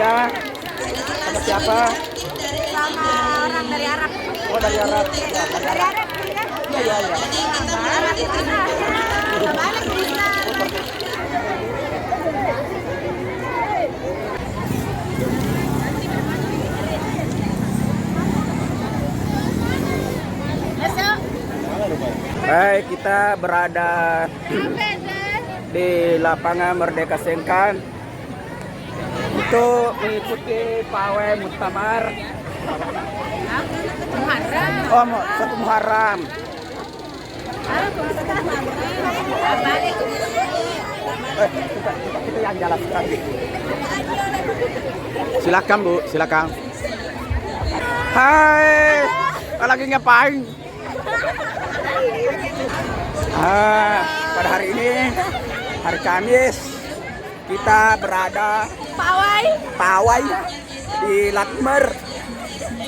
mana? Sama siapa? Sama orang dari Arab. Oh, dari Arab. Ya, Dari Arab ya? Iya, iya, iya. Balik Ustaz. Baik, kita berada di lapangan Merdeka Sengkan untuk mengikuti pawai muktamar. Oh, satu Muharram. Kita yang jalan sekali. Silakan Bu, silakan. Hai, lagi ngapain? Pada hari ini, hari Kamis, kita berada pawai di Latmer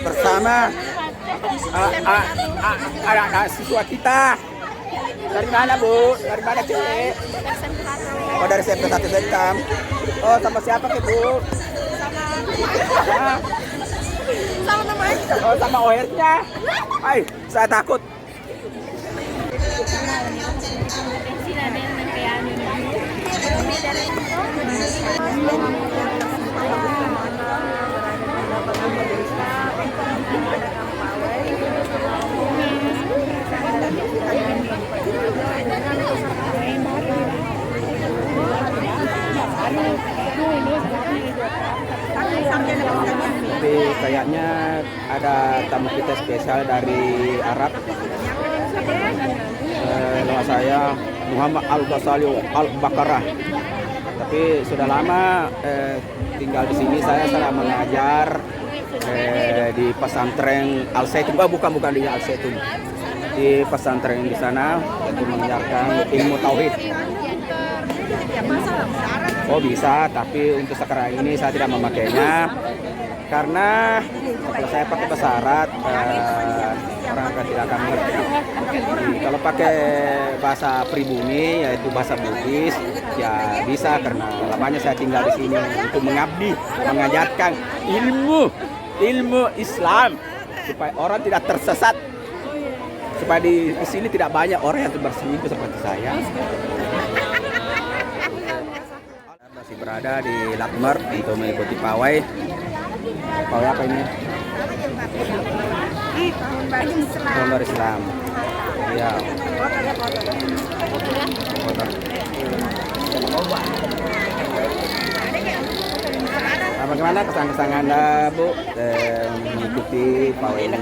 bersama anak siswa kita. Dari mana Bu? Dari mana Cek? Oh, dari SMP 1 Bentam. Oh, sama siapa ke Bu? Sama namanya. Oh, sama OR-nya. Hai, saya takut. Tapi kayaknya ada tamu kita spesial dari Arab. Nama saya Muhammad Al-Ghazali Al-Bakarah. Tapi sudah lama tinggal di sini. Saya mengajar di pesantren Al-Zaitun. Bukan di Al-Zaitun. Di pesantren di sana untuk mengajarkan ilmu tauhid. Oh bisa, tapi untuk sekarang ini saya tidak memakainya karena kalau saya pakai bahasa Arab orang tidak akan mengerti. Kalau pakai bahasa pribumi yaitu bahasa Bugis ya bisa, karena lamanya saya tinggal di sini untuk mengabdi, mengajarkan ilmu Islam supaya orang tidak tersesat, supaya di sini tidak banyak orang yang berselingkuh seperti saya. Masih berada di Latmer untuk mengikuti pawai. Pawai apa ini? Tahun baru Islam. Iya. Bagaimana kesan-kesan Anda, Bu, mengikuti pawai ini?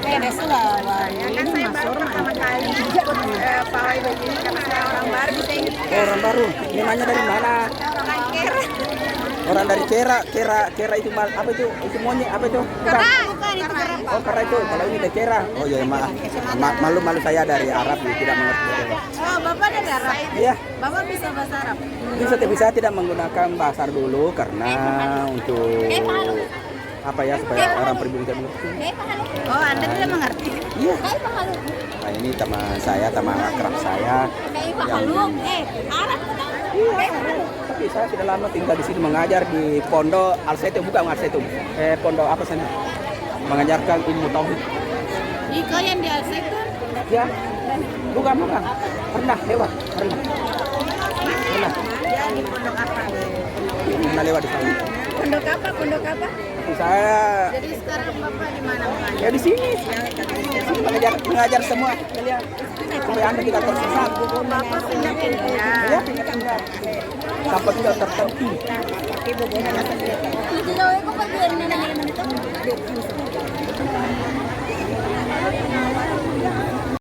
Beda Sulawesi. Ini masuk pertama kali ikut pawai begini karena saya orang baru di sini. Oh, orang baru. Namanya dari mana? Orang Kera. Orang dari Kera itu apa itu? Itu monyet apa itu? Bukan itu Kera. Oh, Kera itu. Kalau ini dari Kera. Oh ya, maaf. Malu saya dari Arab tidak mengerti. Oh, Bapak dari Arab. Iya. Bapak bisa bahasa Arab. Bisa tidak menggunakan bahasa dulu karena untuk apa ya, supaya orang pribumi tidak mengerti. Oh, Anda tidak mengerti. Iya. Nah, ini teman akrab saya. Arab. Tapi saya sudah lama tinggal di sini mengajar di Pondok Al-Zaitun, bukan Al-Zaitun. Pondok apa sana? Mengajarkan ilmu tauhid. Kau yang di Al-Zaitun? Ya. Bukan. Pernah lewat. Ya, di pondok apa? Pernah lewat di sana. Pondok apa? Saya Jadi sekarang Bapak di mana mengajar? ya di sini. Mengajar semua kalian supaya Anda tidak tersesat. Bapak pindah-pindah. Ya, pindah. Sampai tidak tertentu. Tapi bagaimana?